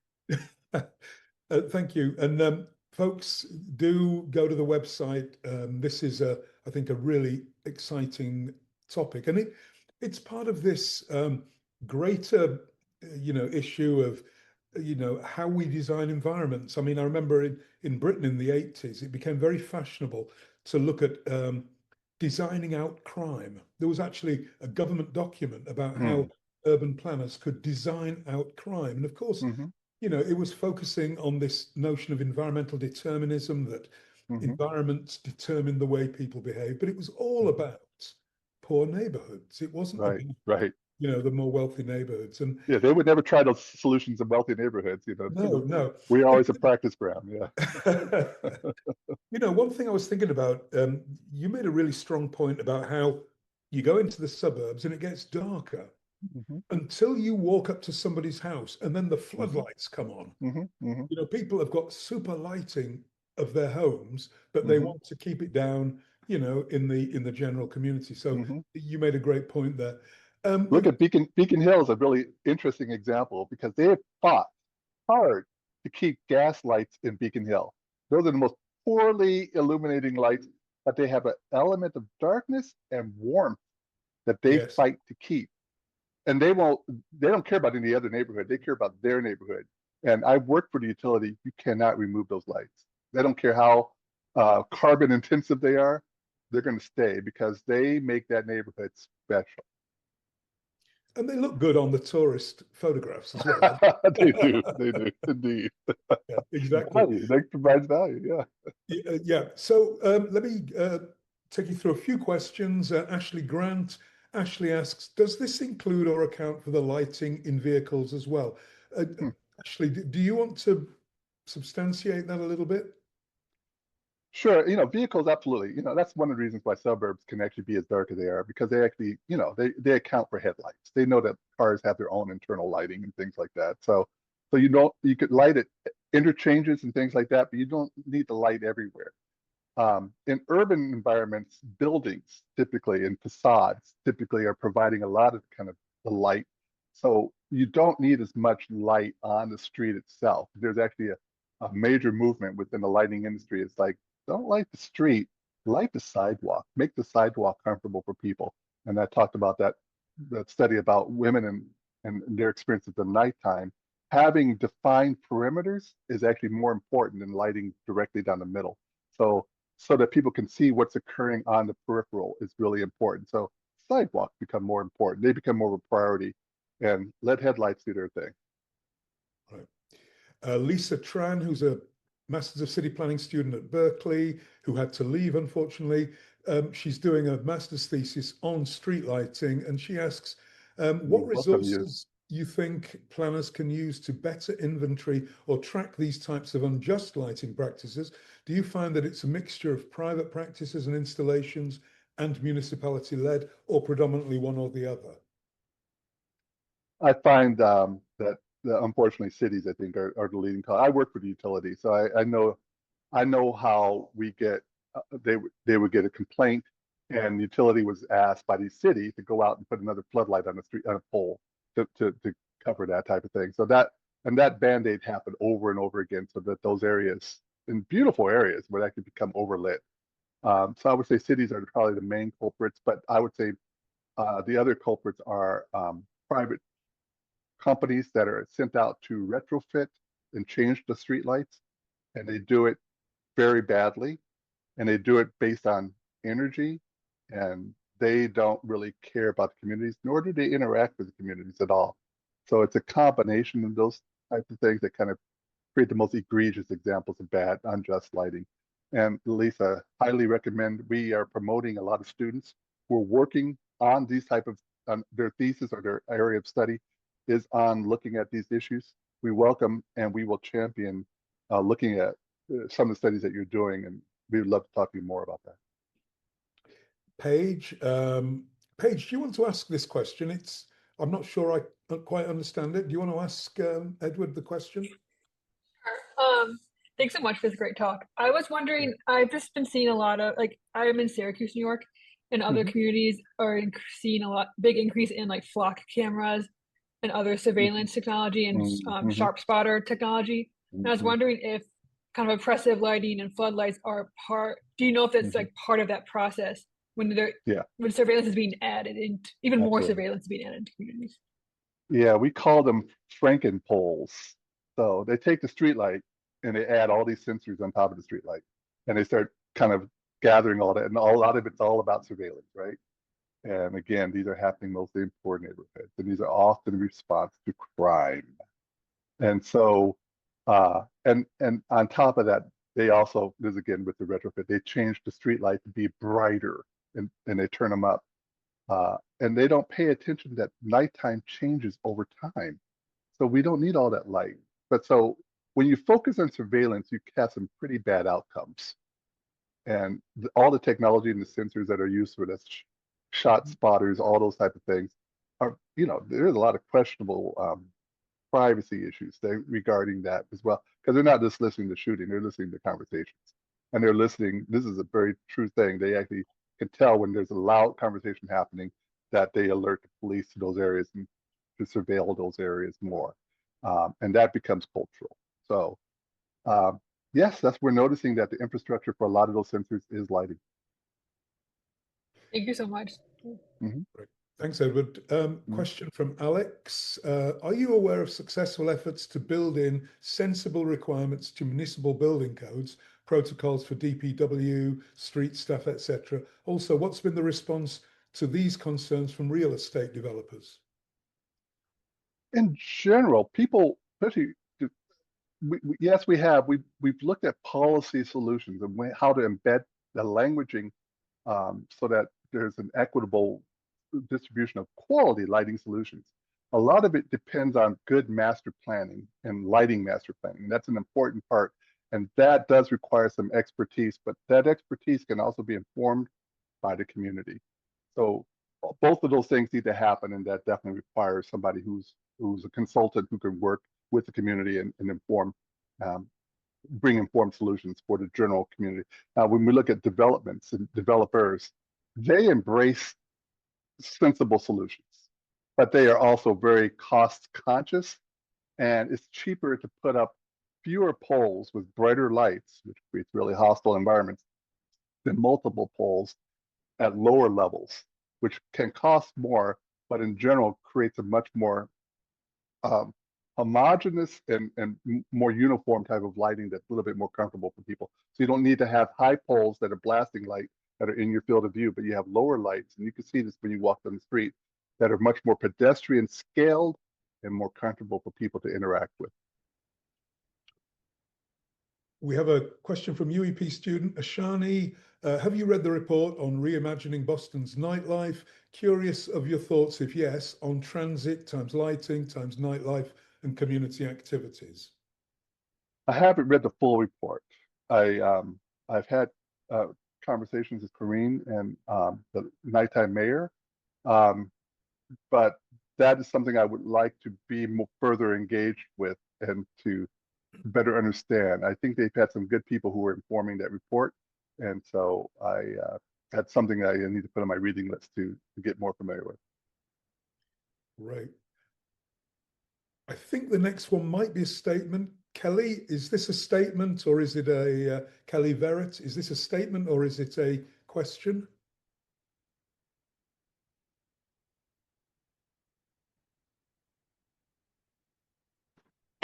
thank you. And folks, do go to the website. This is, I think, a really exciting topic. And it's part of this greater, issue of, how we design environments. I mean, I remember in Britain in the 80s, it became very fashionable to look at designing out crime. There was actually a government document about how urban planners could design out crime. And of course, Mm-hmm. it was focusing on this notion of environmental determinism, that Mm-hmm. environments determine the way people behave, but it was all Mm-hmm. about poor neighborhoods. It wasn't Right, about, right. the more wealthy neighborhoods. And Yeah, they would never try those solutions in wealthy neighborhoods. no, no. We're always a practice ground. Yeah. One thing I was thinking about, you made a really strong point about how you go into the suburbs and it gets darker Mm-hmm. until you walk up to somebody's house and then the Mm-hmm. floodlights come on. Mm-hmm. Mm-hmm. People have got super lighting of their homes, but they Mm-hmm. want to keep it down, in the general community. So Mm-hmm. you made a great point there. Look at Beacon Hill is a really interesting example because they have fought hard to keep gas lights in Beacon Hill. Those are the most poorly illuminating lights, but they have an element of darkness and warmth that they yes, fight to keep. And they don't care about any other neighborhood. They care about their neighborhood. And I work for the utility. You cannot remove those lights. They don't care how carbon intensive they are. They're going to stay because they make that neighborhood special. and they look good on the tourist photographs as well. They do. They do indeed. Yeah, exactly. Value. That provides value. Yeah. Yeah. So let me take you through a few questions. Ashley Grant. Ashley asks, does this include or account for the lighting in vehicles as well? Hmm. Ashley, do you want to substantiate that a little bit? Sure, vehicles, absolutely. That's one of the reasons why suburbs can actually be as dark as they are because they actually, they account for headlights. They know that cars have their own internal lighting and things like that. So you could light it interchanges and things like that, but you don't need to light everywhere. In urban environments, buildings typically and facades typically are providing a lot of kind of the light. So you don't need as much light on the street itself. There's actually a major movement within the lighting industry. It's like, don't light the street, light the sidewalk, make the sidewalk comfortable for people. And I talked about that study about women and their experience at the nighttime. Having defined perimeters is actually more important than lighting directly down the middle. So that people can see what's occurring on the peripheral is really important. So sidewalks become more important. They become more of a priority, and let headlights do their thing. Right. Lisa Tran, who's a Masters of City Planning student at Berkeley, who had to leave, unfortunately. She's doing a master's thesis on street lighting, and she asks, what Welcome you. resources you think planners can use to better inventory or track these types of unjust lighting practices? Do you find that it's a mixture of private practices and installations and municipality-led, or predominantly one or the other? I find that unfortunately cities, I think, are the leading cause. I work for the utility, so I know how we get they would get a complaint, and the utility was asked by the city to go out and put another floodlight on the street on a pole to cover that type of thing. So that band-aid happened over and over again, so that those areas, in beautiful areas, would actually become overlit. So I would say cities are probably the main culprits, but I would say the other culprits are private companies that are sent out to retrofit and change the streetlights, and they do it very badly, and they do it based on energy, and they don't really care about the communities, nor do they interact with the communities at all. So it's a combination of those types of things that kind of create the most egregious examples of bad, unjust lighting. And Lisa, highly recommend. We are promoting a lot of students who are working on these type of their thesis or their area of study is on looking at these issues. We welcome and we will champion looking at some of the studies that you're doing, and we would love to talk to you more about that. Paige, Paige, do you want to ask this question? I'm not sure I quite understand it. Do you want to ask Edward the question? Thanks so much for this great talk. I was wondering, I've just been seeing a lot of, like, I'm in Syracuse, New York, and other communities are seeing big increase in like flock cameras and other surveillance technology and sharp spotter technology. And I was wondering if kind of oppressive lighting and floodlights are do you know if it's like part of that process when when surveillance is being added and even more surveillance is being added to communities? Yeah, we call them Franken poles. So they take the street light and they add all these sensors on top of the street light, and they start kind of gathering all that, and a lot of it's all about surveillance, right? And again, these are happening mostly in poor neighborhoods, and these are often in response to crime. And so, and on top of that, they also, this again with the retrofit, they change the street light to be brighter, and they turn them up. And they don't pay attention that nighttime changes over time. So we don't need all that light. But so when you focus on surveillance, you have some pretty bad outcomes. And all the technology and the sensors that are used for this, shot spotters, all those type of things are, there's a lot of questionable privacy issues regarding that as well, because they're not just listening to shooting, they're listening to conversations, and they're listening. This is a very true thing. They actually can tell when there's a loud conversation happening, that they alert the police to those areas and to surveil those areas more, and that becomes cultural. So yes, we're noticing that the infrastructure for a lot of those sensors is lighting. Thank you so much. Great. Thanks, Edward. Question from Alex. Are you aware of successful efforts to build in sensible requirements to municipal building codes, protocols for DPW, street staff, etc.? Also, what's been the response to these concerns from real estate developers? In general, people, especially, yes, we have. We've looked at policy solutions and how to embed the languaging so that there's an equitable distribution of quality lighting solutions. A lot of it depends on good master planning and lighting master planning. That's an important part, and that does require some expertise, but that expertise can also be informed by the community. So both of those things need to happen, and that definitely requires somebody who's a consultant who can work with the community and inform, bring informed solutions for the general community. Now, when we look at developments and developers, they embrace sensible solutions, but they are also very cost conscious, and it's cheaper to put up fewer poles with brighter lights, which creates really hostile environments, than multiple poles at lower levels, which can cost more, but in general creates a much more homogeneous and more uniform type of lighting that's a little bit more comfortable for people. So you don't need to have high poles that are blasting light that are in your field of view, but you have lower lights, and you can see this when you walk down the street, that are much more pedestrian scaled and more comfortable for people to interact with. We have a question from UEP student Ashani. Have you read the report on reimagining Boston's nightlife? Curious of your thoughts, if yes, on transit times lighting times nightlife and community activities. I haven't read the full report. I've had conversations with Corrine and the nighttime mayor, but that is something I would like to be more further engaged with and to better understand. I think they've had some good people who are informing that report, and so that's something I need to put on my reading list to get more familiar with. Right. I think the next one might be a statement. Kelly, is this a statement or is it a Kelly Verrett? Is this a statement or is it a question?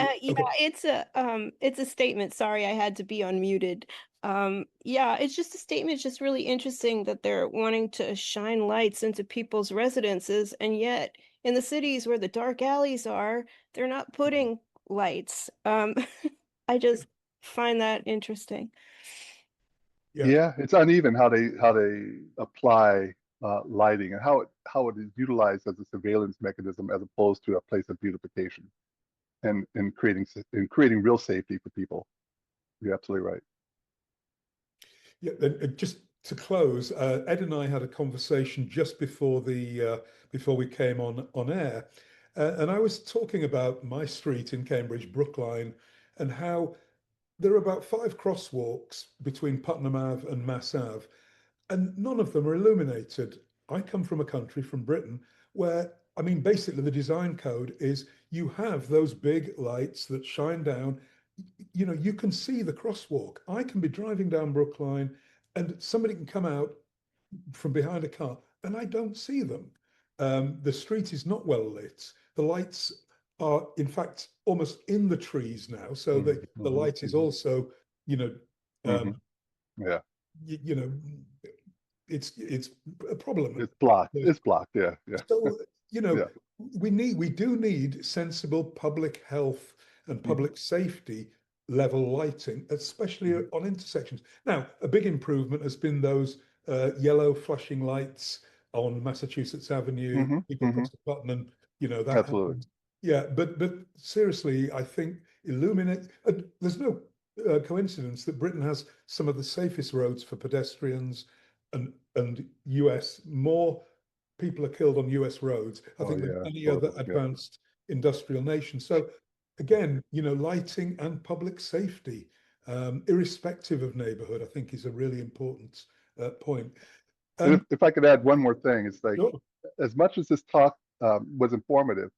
Yeah, Okay. it's a statement. Sorry, I had to be unmuted. Yeah, it's just a statement. It's just really interesting that they're wanting to shine lights into people's residences, and yet in the cities where the dark alleys are, they're not putting lights. I just find that interesting. Yeah. Yeah, it's uneven how they apply lighting and how it is utilized as a surveillance mechanism as opposed to a place of beautification and creating real safety for people. You're absolutely right. Yeah, and just to close, Ed and I had a conversation just before the before we came on air, and I was talking about my street in Cambridge, Brookline, and how there are about 5 crosswalks between Putnam Ave and Mass Ave, and none of them are illuminated. I come from a country, from Britain, where, I mean, basically the design code is you have those big lights that shine down. You know, you can see the crosswalk. I can be driving down Brookline and somebody can come out from behind a car and I don't see them. The street is not well lit. The lights are, in fact, almost in the trees now. So the light is also, you know, Mm-hmm. um, Yeah, you know, it's a problem. it's blocked. It's blocked. Yeah, yeah, So, you know, yeah. we do need sensible public health and public safety level lighting, especially on intersections. Now, a big improvement has been those yellow flashing lights on Massachusetts Avenue. Mm-hmm. People Mm-hmm. press the button and, you know, that Absolutely. happens. Yeah, but seriously, I think illuminate. There's no coincidence that Britain has some of the safest roads for pedestrians, and US more people are killed on US roads, I Oh think, than yeah, any other horrible. Yeah. advanced industrial nation. So again, you know, lighting and public safety, irrespective of neighborhood, I think is a really important point. And Um, if I could add one more thing, it's like, sure. as much as this talk was informative,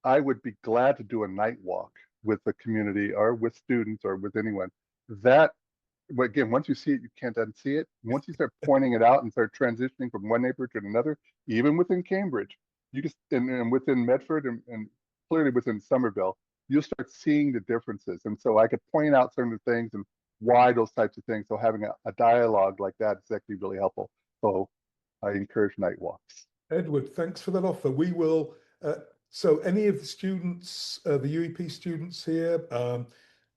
I would be glad to do a night walk with the community or with students or with anyone. That, again, once you see it, you can't unsee it. Once you start pointing it out and start transitioning from one neighborhood to another, even within Cambridge, you just and within Medford and clearly within Somerville, you'll start seeing the differences. And so I could point out certain things and why those types of things. So having a dialogue like that is actually really helpful. So I encourage night walks. Edward, thanks for that offer. We will, so any of the students, the UEP students here,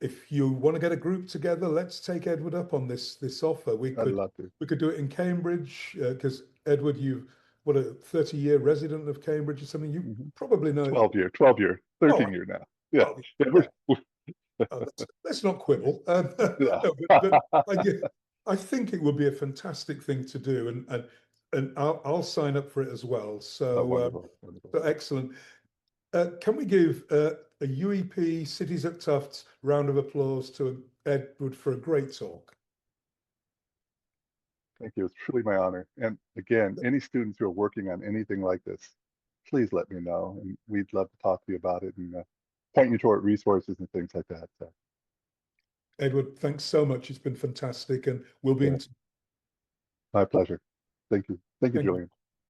if you want to get a group together, let's take Edward up on this offer. I'd love to. We could do it in Cambridge, because Edward, you what, a 30-year resident of Cambridge or something. You probably know it. 12 year, 13 Oh, year now. Yeah. well, Yeah. yeah. Oh, let's not quibble. Yeah. No, but I think it would be a fantastic thing to do, and I'll sign up for it as well. Oh, So, wonderful, wonderful. so excellent. Can we give a UEP Cities at Tufts round of applause to Edward for a great talk? Thank you. It's truly my honor. And again, any students who are working on anything like this, please let me know. And we'd love to talk to you about it and point you toward resources and things like that. So, Edward, thanks so much. It's been fantastic, and we'll be yeah, in. my pleasure. Thank you. Thank you, Thank you. Julian.